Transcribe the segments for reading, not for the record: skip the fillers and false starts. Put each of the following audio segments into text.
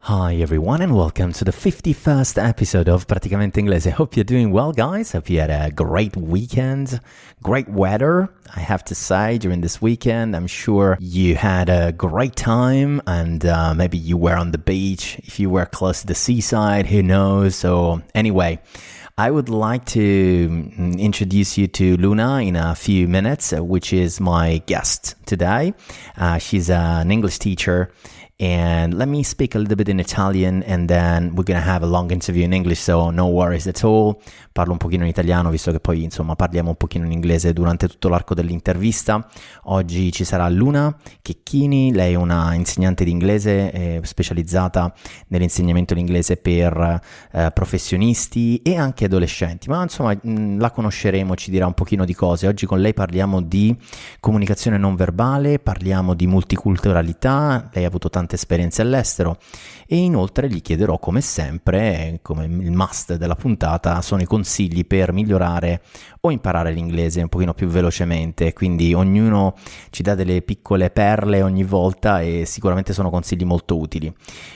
Hi everyone and welcome to the 51st episode of Praticamente Inglese. Hope you're doing well, guys. Hope you had a great weekend, great weather, I have to say, during this weekend. I'm sure you had a great time and maybe you were on the beach. If you were close to the seaside, who knows? So anyway, I would like to introduce you to Luna in a few minutes, which is my guest today. She's an English teacher. And let me speak a little bit in Italian and then we're going to have a long interview in English, so no worries at all. Parlo un pochino in italiano visto che poi insomma parliamo un pochino in inglese durante tutto l'arco dell'intervista. Oggi ci sarà Luna Checchini, lei è una insegnante di inglese specializzata nell'insegnamento dell'inglese per professionisti e anche adolescenti, ma insomma la conosceremo, ci dirà un pochino di cose. Oggi con lei parliamo di comunicazione non verbale, parliamo di multiculturalità, lei ha avuto tante esperienze all'estero e inoltre gli chiederò, come sempre, come il must della puntata, sono i consigli per migliorare o imparare l'inglese un pochino più velocemente. Quindi ognuno ci dà delle piccole perle ogni volta e sicuramente sono consigli molto utili.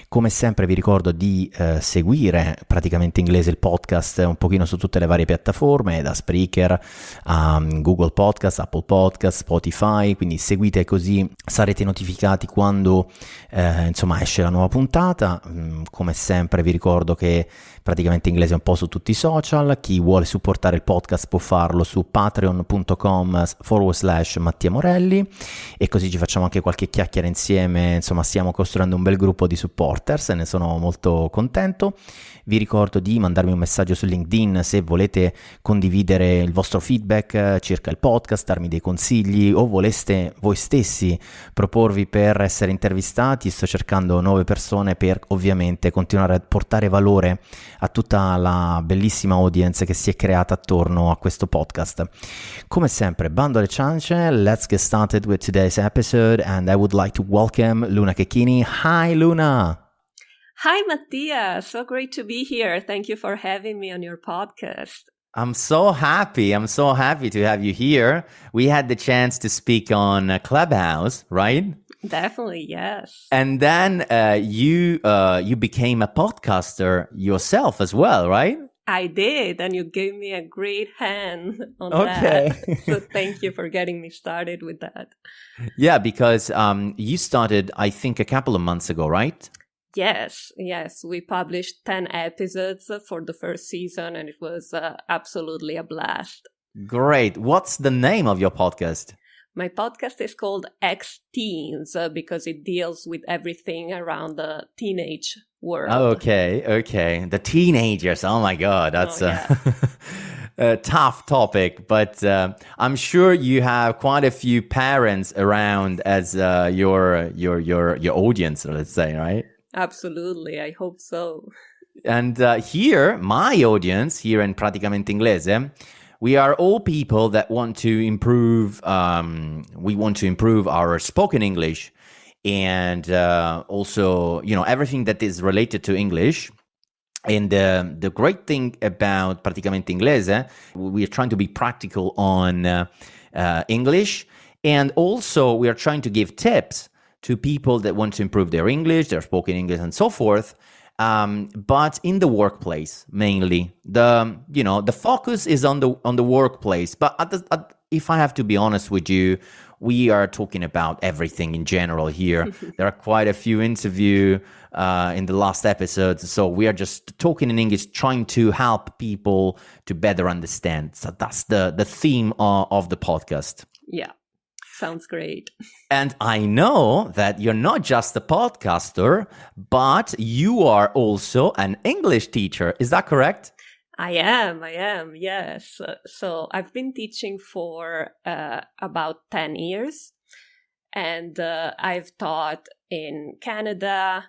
Come sempre vi ricordo di seguire Praticamente Inglese, il podcast, un pochino su tutte le varie piattaforme, da Spreaker a Google Podcast, Apple Podcast, Spotify, quindi seguite, così sarete notificati quando insomma esce la nuova puntata. Come sempre vi ricordo che Praticamente Inglese è un po' su tutti i social. Chi vuole supportare il podcast può farlo su patreon.com/Mattia Morelli e così ci facciamo anche qualche chiacchiera insieme. Insomma, stiamo costruendo un bel gruppo di supporters e ne sono molto contento. Vi ricordo di mandarmi un messaggio su LinkedIn se volete condividere il vostro feedback circa il podcast, darmi dei consigli o voleste voi stessi proporvi per essere intervistati. Sto cercando nuove persone per ovviamente continuare a portare valore a tutta la bellissima audience che si è creata attorno a questo podcast. Come sempre, bando alle ciance, let's get started with today's episode and I would like to welcome Luna Checchini. Hi Luna! Hi, Mattia. So great to be here. Thank you for having me on your podcast. I'm so happy to have you here. We had the chance to speak on Clubhouse, right? Definitely, yes. And then you became a podcaster yourself as well, right? I did, and you gave me a great hand on that. So thank you for getting me started with that. Yeah, because you started, I think, a couple of months ago, right? Yes. We published 10 episodes for the first season, and it was absolutely a blast. Great. What's the name of your podcast? My podcast is called X-Teens because it deals with everything around the teenage world. Okay. The teenagers. Oh my God, that's a tough topic. But I'm sure you have quite a few parents around as your audience, let's say, right? Absolutely, I hope so. And here, my audience here in Praticamente Inglese, we are all people that want to improve. We want to improve our spoken English, and also, everything that is related to English. And the great thing about Praticamente Inglese, we are trying to be practical on English, and also we are trying to give tips to people that want to improve their English, their spoken English, and so forth. But in the workplace, mainly, the focus is on the workplace. But if I have to be honest with you, we are talking about everything in general here. There are quite a few interviews in the last episodes, so we are just talking in English, trying to help people to better understand. So that's the theme of the podcast. Yeah. Sounds great. And I know that you're not just a podcaster, but you are also an English teacher. Is that correct? I am, yes. So I've been teaching for about 10 years. And I've taught in Canada,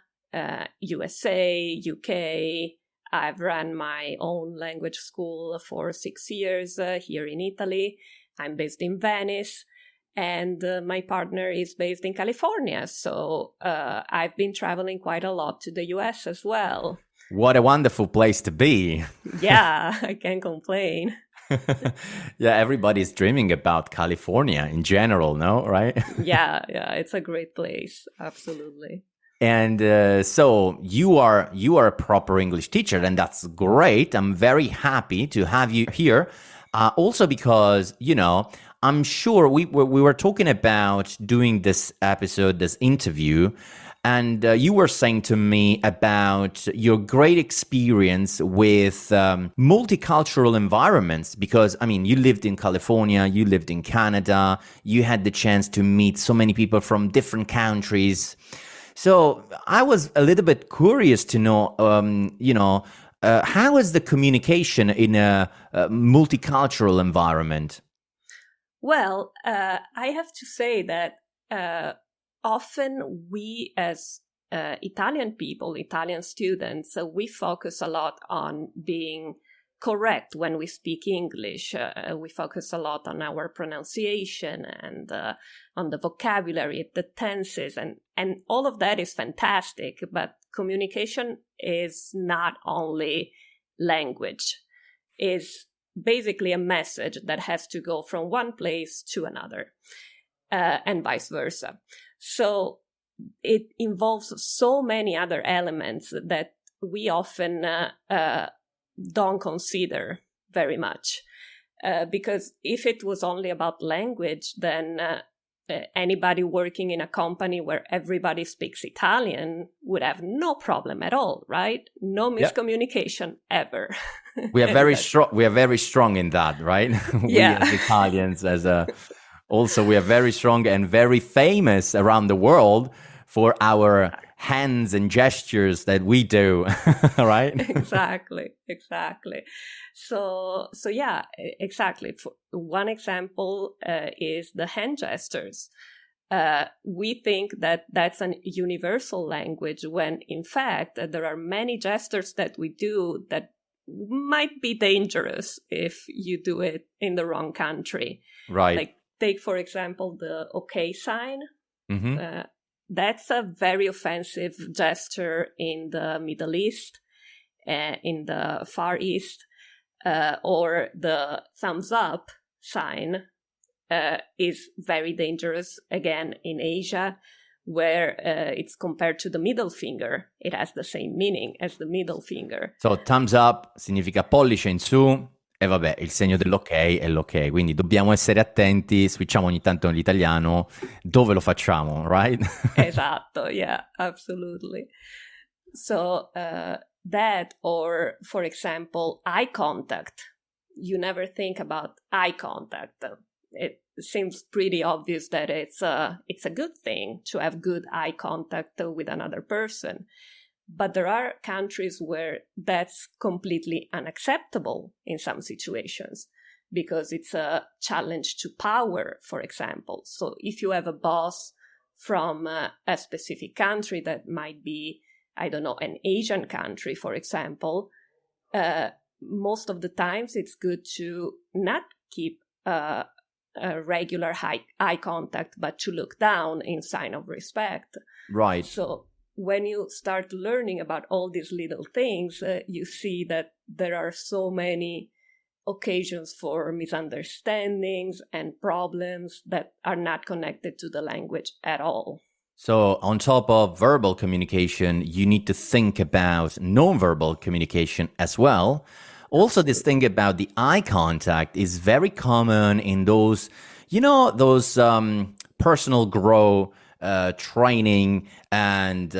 USA, UK. I've run my own language school for 6 years here in Italy. I'm based in Venice. And my partner is based in California. So I've been traveling quite a lot to the US as well. What a wonderful place to be. Yeah, I can't complain. Yeah, everybody's dreaming about California in general, no? Right? Yeah, it's a great place. Absolutely. And so you are a proper English teacher, and that's great. I'm very happy to have you here. Also because, I'm sure we were talking about doing this episode, this interview, and you were saying to me about your great experience with multicultural environments, because, I mean, you lived in California, you lived in Canada, you had the chance to meet so many people from different countries. So I was a little bit curious to know, how is the communication in a multicultural environment? Well, I have to say that often we as Italian people, Italian students, we focus a lot on being correct when we speak English. We focus a lot on our pronunciation and on the vocabulary, the tenses, and all of that is fantastic. But communication is not only language, is basically a message that has to go from one place to another, and vice versa. So it involves so many other elements that we often don't consider very much. Because if it was only about language, then anybody working in a company where everybody speaks Italian would have no problem at all, right? No miscommunication ever. We are very strong. We are very strong in that, right? We as Italians, also we are very strong and very famous around the world for our hands and gestures that we do, right? Exactly. So yeah, exactly. One example is the hand gestures. We think that that's a universal language when in fact there are many gestures that we do that might be dangerous if you do it in the wrong country. Right. Like take, for example, the OK sign. Mm-hmm. That's a very offensive gesture in the Middle East, in the Far East, or the thumbs up sign is very dangerous, again, in Asia, where it's compared to the middle finger. It has the same meaning as the middle finger. So thumbs up significa pollice in su, e vabbè, il segno dell'ok è l'ok, quindi dobbiamo essere attenti, switchiamo ogni tanto all'italiano, dove lo facciamo, right? Esatto, yeah, absolutely. So that, or for example, eye contact. You never think about eye contact. It seems pretty obvious that it's a good thing to have good eye contact with another person. But there are countries where that's completely unacceptable in some situations because it's a challenge to power, for example. So if you have a boss from a specific country that might be, I don't know, an Asian country, for example, most of the times it's good to not keep a regular eye contact, but to look down in sign of respect. Right. So when you start learning about all these little things, you see that there are so many occasions for misunderstandings and problems that are not connected to the language at all. So on top of verbal communication, you need to think about nonverbal communication as well. Also, this thing about the eye contact is very common in those, personal growth training and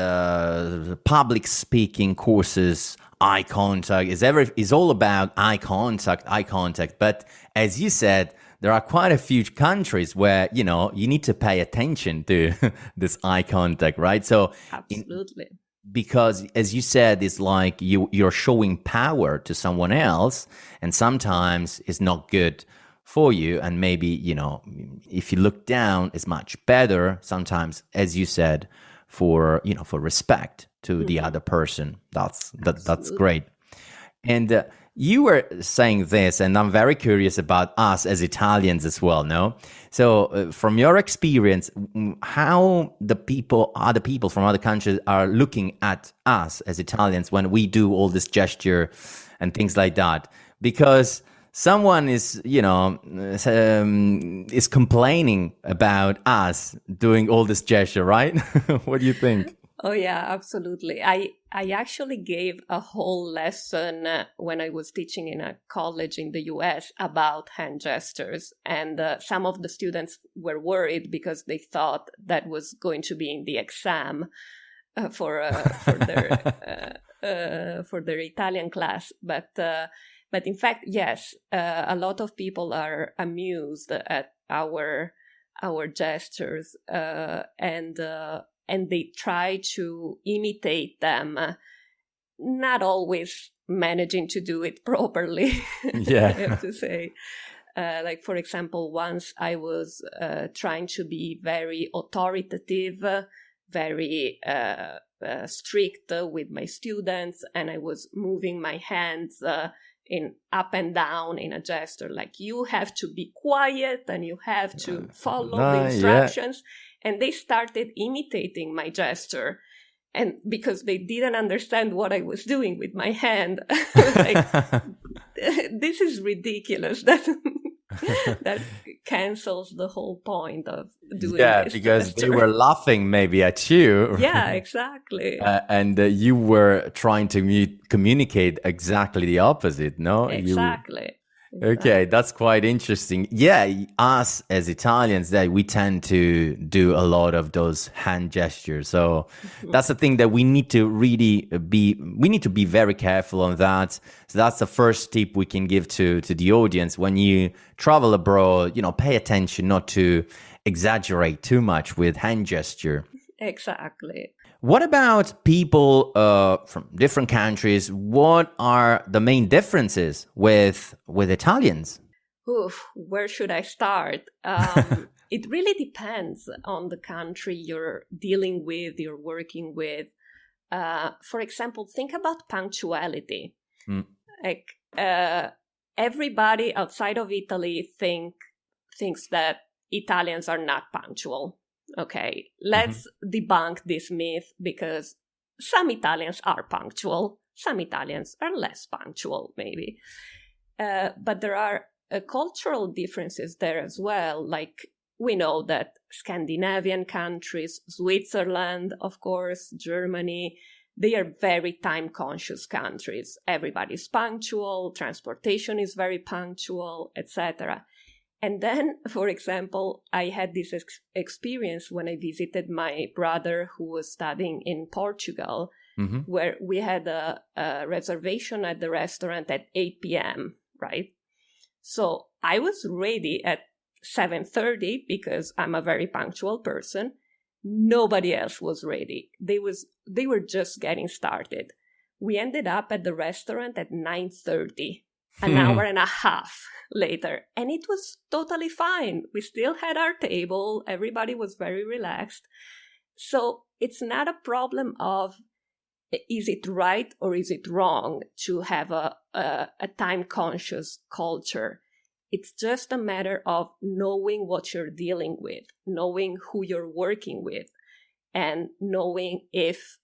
public speaking courses. Eye contact is all about eye contact. But as you said, there are quite a few countries where, you need to pay attention to this eye contact, right? So absolutely. Because as you said, it's like you're showing power to someone else, and sometimes it's not good for you. And maybe, if you look down, it's much better sometimes, as you said, for respect to the other person. That's great. And you were saying this, and I'm very curious about us as Italians as well, no? So from your experience, how other people from other countries are looking at us as Italians when we do all this gesture and things like that? Because someone is, is complaining about us doing all this gesture, right? What do you think? Oh yeah, absolutely. I actually gave a whole lesson when I was teaching in a college in the US about hand gestures, and some of the students were worried because they thought that was going to be in the exam for their Italian class. But in fact, yes, a lot of people are amused at our gestures, and they try to imitate them, not always managing to do it properly. I have to say. Like, for example, once I was trying to be very authoritative, very strict with my students, and I was moving my hands in up and down in a gesture, like you have to be quiet and you have to follow the instructions. And they started imitating my gesture. And because they didn't understand what I was doing with my hand, I was like, this is ridiculous. That cancels the whole point of doing this. Yeah, because they were laughing maybe at you. Yeah, exactly. And you were trying to communicate exactly the opposite, no? Exactly. Okay, that's quite interesting. Yeah, us as Italians, that we tend to do a lot of those hand gestures. So that's the thing that we need to really we need to be very careful on that. So that's the first tip we can give to the audience. When you travel abroad, pay attention not to exaggerate too much with hand gesture. Exactly. What about people from different countries? What are the main differences with Italians? Oof, where should I start? It really depends on the country you're dealing with, you're working with. For example, think about punctuality. Like everybody outside of Italy thinks that Italians are not punctual. Okay, let's debunk this myth, because some Italians are punctual, some Italians are less punctual, maybe. But there are cultural differences there as well. Like, we know that Scandinavian countries, Switzerland, of course, Germany, they are very time-conscious countries. Everybody's punctual, transportation is very punctual, etc. And then, for example, I had this experience when I visited my brother who was studying in Portugal, where we had a reservation at the restaurant at 8 p.m., right? So I was ready at 7:30 because I'm a very punctual person. Nobody else was ready. They were just getting started. We ended up at the restaurant at 9:30. An hour and a half later. And it was totally fine. We still had our table. Everybody was very relaxed. So it's not a problem of, is it right or is it wrong to have a time-conscious culture? It's just a matter of knowing what you're dealing with, knowing who you're working with, and knowing if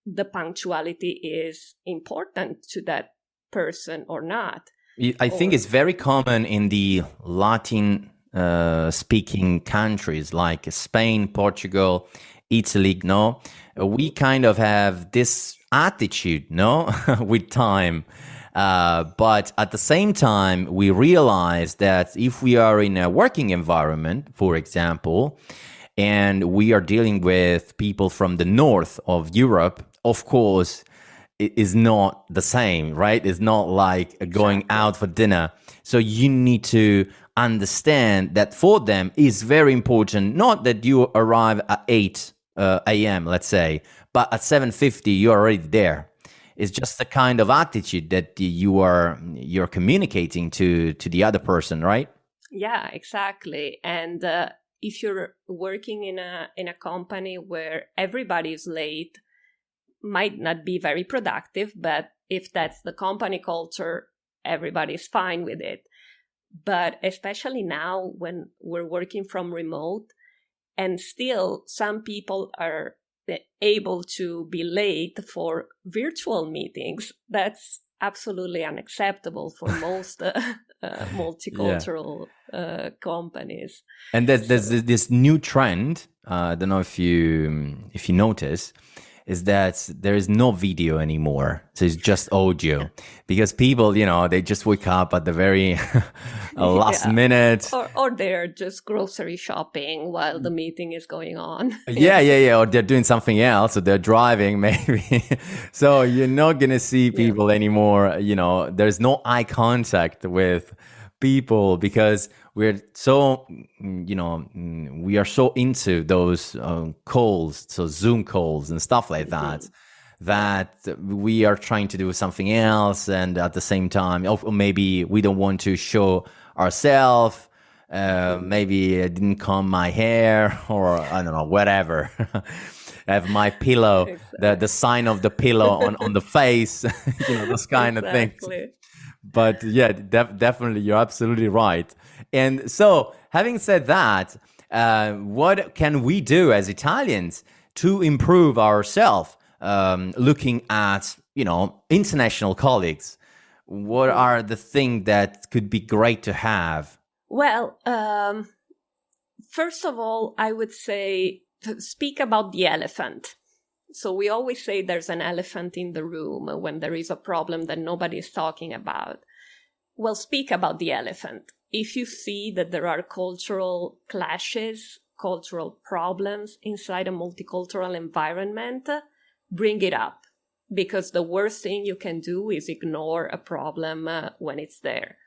the punctuality is important to that person or not. I think it's very common in the Latin speaking countries like Spain, Portugal, Italy, no? We kind of have this attitude, no, with time. But at the same time, we realize that if we are in a working environment, for example, and we are dealing with people from the north of Europe, of course, it is not the same, right? It's not like going out for dinner. So you need to understand that for them is very important, not that you arrive at 8 a.m., let's say, but at 7:50 you're already there. It's just the kind of attitude that you're communicating to the other person, right? Yeah, exactly. And if you're working in a company where everybody is late, might not be very productive, but if that's the company culture, everybody's fine with it. But especially now when we're working from remote, and still some people are able to be late for virtual meetings, that's absolutely unacceptable for most Yeah. multicultural companies. And there's So this new trend. I don't know if you notice, is that there is no video anymore. So it's just audio because people, they just wake up at the very last yeah, minute. or they're just grocery shopping while the meeting is going on. Yeah. Or they're doing something else, or they're driving, maybe. So you're not gonna see Yeah. people anymore. There's no eye contact with people because we're so, we are so into those calls, so Zoom calls and stuff like that. That we are trying to do something else, and at the same time, or maybe we don't want to show ourselves. Maybe I didn't comb my hair, or I don't know, whatever. I have my pillow, the sign of the pillow on the face, those kind of things. Exactly. But yeah, definitely, you're absolutely right. And so, having said that, what can we do as Italians to improve ourselves? Looking at international colleagues, what are the things that could be great to have? Well, first of all, I would say to speak about the elephant. So we always say there's an elephant in the room when there is a problem that nobody is talking about. Well, speak about the elephant. If you see that there are cultural clashes, cultural problems inside a multicultural environment, bring it up. Because the worst thing you can do is ignore a problem when it's there.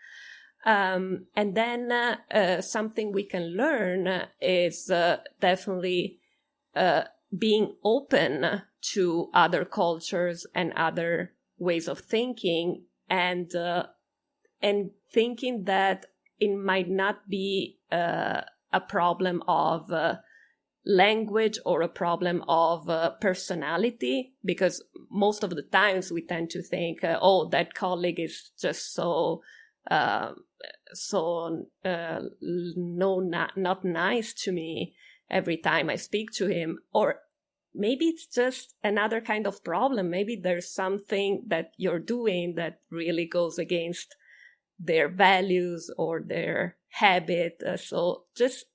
And then something we can learn is definitely being open to other cultures and other ways of thinking, and thinking that it might not be a problem of language or a problem of personality, because most of the times we tend to think, that colleague is just so not nice to me every time I speak to him. Or maybe it's just another kind of problem. Maybe there's something that you're doing that really goes against their values or their habit. So just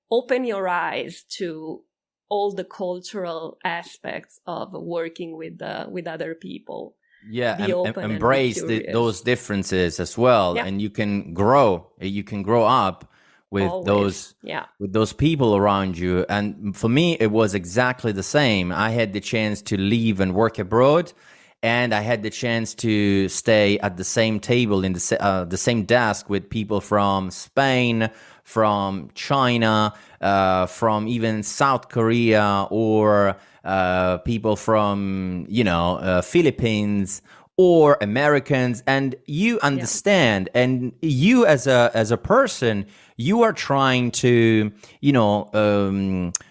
open your eyes to all the cultural aspects of working with other people. Yeah, Be open and be embrace curious. those differences as well, Yeah. and you can grow. You can grow up with Always. Yeah. those people around you. And for me, it was exactly the same. I had the chance to live and work abroad, and I had the chance to stay at the same table in the same desk with people from Spain, from China, from even South Korea, or people from Philippines or Americans, and you understand, and you as a person, you are trying to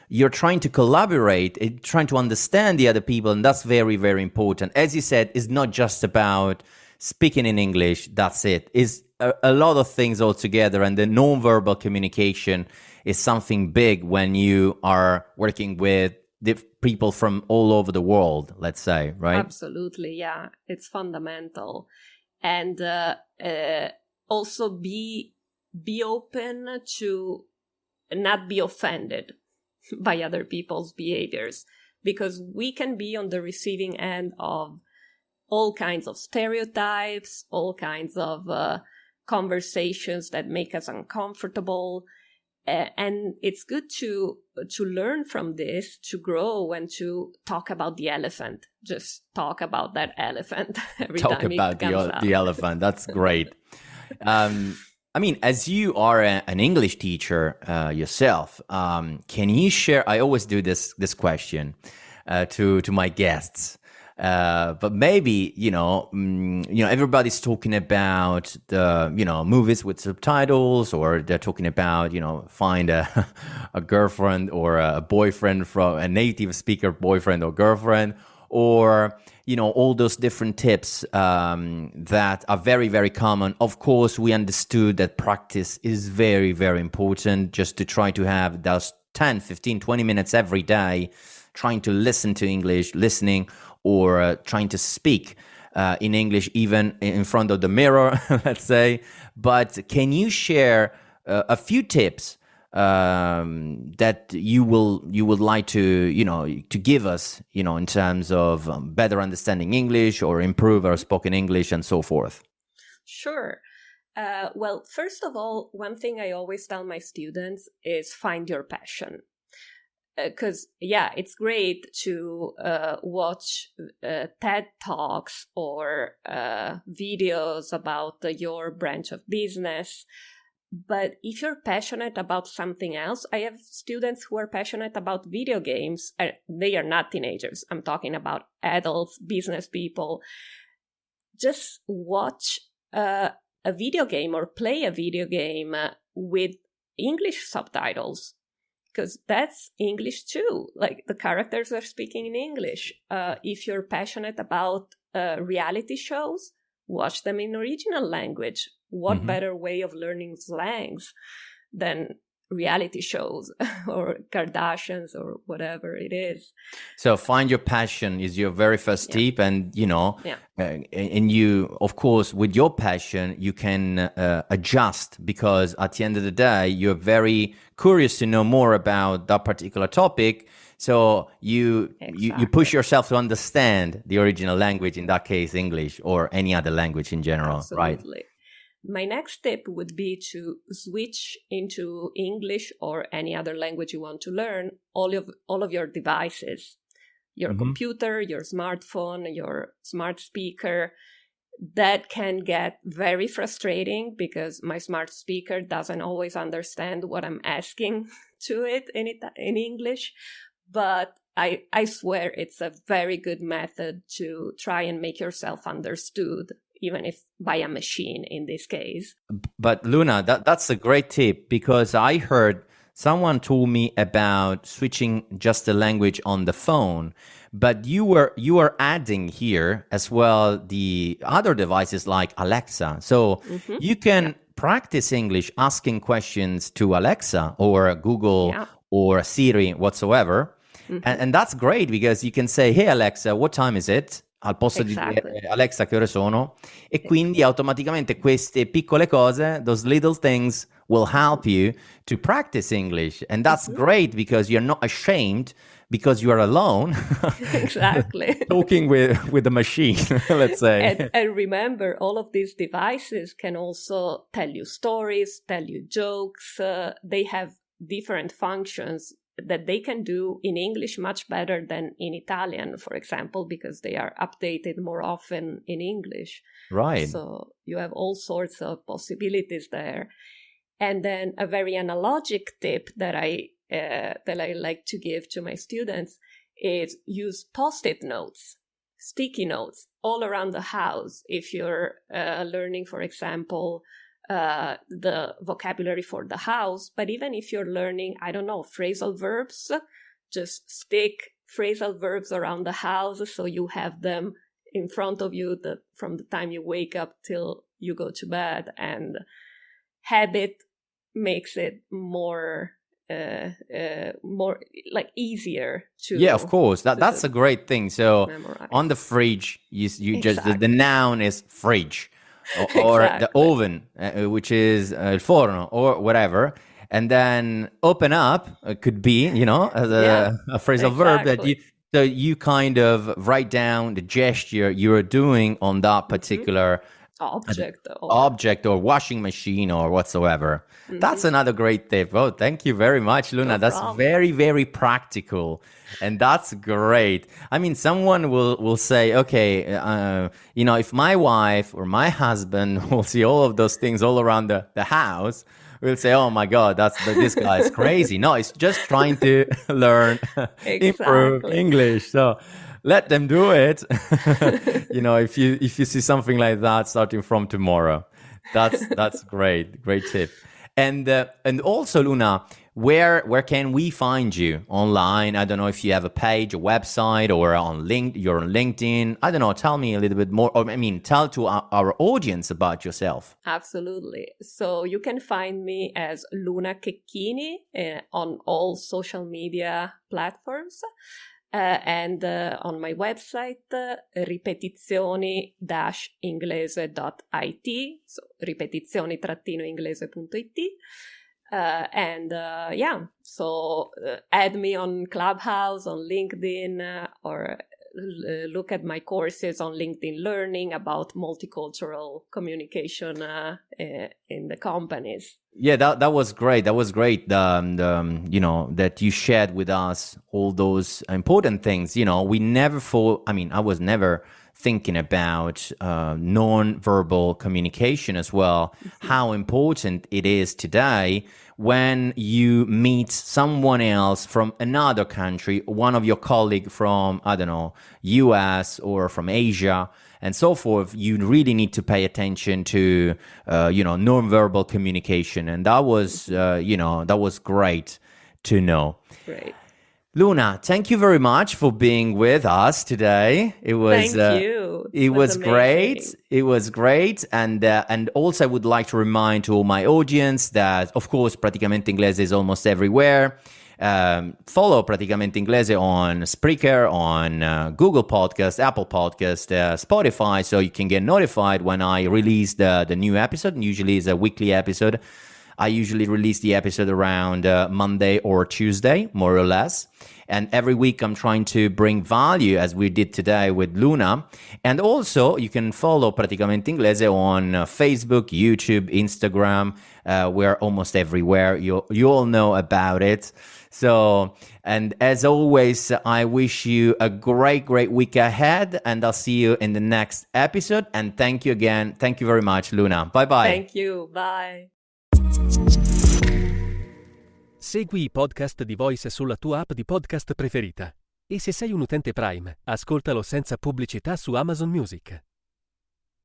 you're trying to collaborate, trying to understand the other people, and that's very, very important. As you said, it's not just about speaking in English. That's it. It's a lot of things altogether, and the non-verbal communication is something big when you are working with the people from all over the world, let's say, right? Absolutely, yeah. It's fundamental. And also be open to not be offended by other people's behaviors, because we can be on the receiving end of all kinds of stereotypes, all kinds of conversations that make us uncomfortable. And it's good to learn from this, to grow, and to talk about the elephant. Just talk about that elephant every Talk time about it comes out. the elephant. That's great. I mean, as you are an English teacher yourself, can you share? I always do this question to my guests. But maybe everybody's talking about the movies with subtitles, or they're talking about find a girlfriend or a boyfriend from a native speaker boyfriend or girlfriend, or all those different tips that are very, very common. Of course, we understood that practice is very, very important, just to try to have those 10, 15, 20 minutes every day trying to listen to English, listening, or trying to speak. in English, even in front of the mirror, let's say. But can you share a few tips that you would like to give us, in terms of better understanding English or improve our spoken English and so forth? Sure. Well, first of all, one thing I always tell my students is find your passion. Because, it's great to watch TED Talks or videos about your branch of business. But if you're passionate about something else, I have students who are passionate about video games. They are not teenagers. I'm talking about adults, business people. Just watch a video game or play a video game with English subtitles, because that's English too. Like, the characters are speaking in English. If you're passionate about reality shows, watch them in original language. What better way of learning slangs than reality shows or Kardashians or whatever it is? So find your passion is your very first tip, and and you, of course, with your passion you can adjust, because at the end of the day you're very curious to know more about that particular topic. So you push yourself to understand the original language, in that case English or any other language in general. Absolutely. Right? My next tip would be to switch into English or any other language you want to learn, all of your devices, your computer, your smartphone, your smart speaker. That can get very frustrating because my smart speaker doesn't always understand what I'm asking to it in English. But I swear it's a very good method to try and make yourself understood, even if by a machine in this case. But Luna, that's a great tip, because I heard someone told me about switching just the language on the phone, but you were adding here as well the other devices like Alexa. So you can practice English asking questions to Alexa or Google or Siri, whatsoever. And that's great, because you can say, hey Alexa, what time is it? Al posto di dire Alexa, che ore sono? E quindi automaticamente queste piccole cose, those little things, will help you to practice English. And that's great, because you're not ashamed, because you are alone. Exactly. Talking with the machine, let's say. And remember, all of these devices can also tell you stories, tell you jokes. They have different functions that they can do in English much better than in Italian, for example, because they are updated more often in English. Right. So you have all sorts of possibilities there. And then a very analogic tip that I like to give to my students is use Post-it notes, sticky notes all around the house. If you're learning, for example, the vocabulary for the house, but even if you're learning, I don't know, phrasal verbs, just stick phrasal verbs around the house so you have them in front of you from the time you wake up till you go to bed. And habit makes it more like easier to of course, that's a great thing. So memorize. On the fridge, you just the noun is fridge. Or the oven, which is il forno, or whatever, and then open up could be, a phrasal verb that you kind of write down the gesture you're doing on that particular object or washing machine or whatsoever. That's another great tip. Oh, thank you very much, Luna. That's very, very practical. And that's great. I mean, someone will say, okay, if my wife or my husband will see all of those things all around the house, we'll say, oh my God, this guy is crazy. No, it's just trying to learn, improve English. So let them do it. If you see something like that starting from tomorrow, that's great tip. And also, Luna, where can we find you online? I don't know if you have a page, a website, or you're on LinkedIn. I don't know. Tell me a little bit more. Or tell to our audience about yourself. Absolutely. So you can find me as Luna Checchini on all social media platforms. and on my website, ripetizioni-inglese.it, so ripetizioni-inglese.it. So add me on Clubhouse, on LinkedIn, or look at my courses on LinkedIn Learning about multicultural communication in the companies. Yeah, that was great. That was great. That you shared with us all those important things. I was never thinking about non-verbal communication as well, how important it is today when you meet someone else from another country, one of your colleagues from, US or from Asia and so forth. You really need to pay attention to, non-verbal communication. And that was great to know. Great. Luna, thank you very much for being with us today. It was thank you. It was great. It was great, and also I would like to remind to all my audience that, of course, Praticamente Inglese is almost everywhere. Follow Praticamente Inglese on Spreaker, on Google Podcast, Apple Podcast, Spotify, so you can get notified when I release the new episode. Usually it's a weekly episode. I usually release the episode around Monday or Tuesday, more or less. And every week I'm trying to bring value, as we did today with Luna. And also you can follow Praticamente Inglese on Facebook, YouTube, Instagram. We're almost everywhere. You all know about it. So, and as always, I wish you a great week ahead, and I'll see you in the next episode. And thank you again. Thank you very much, Luna. Bye-bye. Thank you. Bye. Segui i podcast di Voice sulla tua app di podcast preferita. E se sei un utente Prime, ascoltalo senza pubblicità su Amazon Music.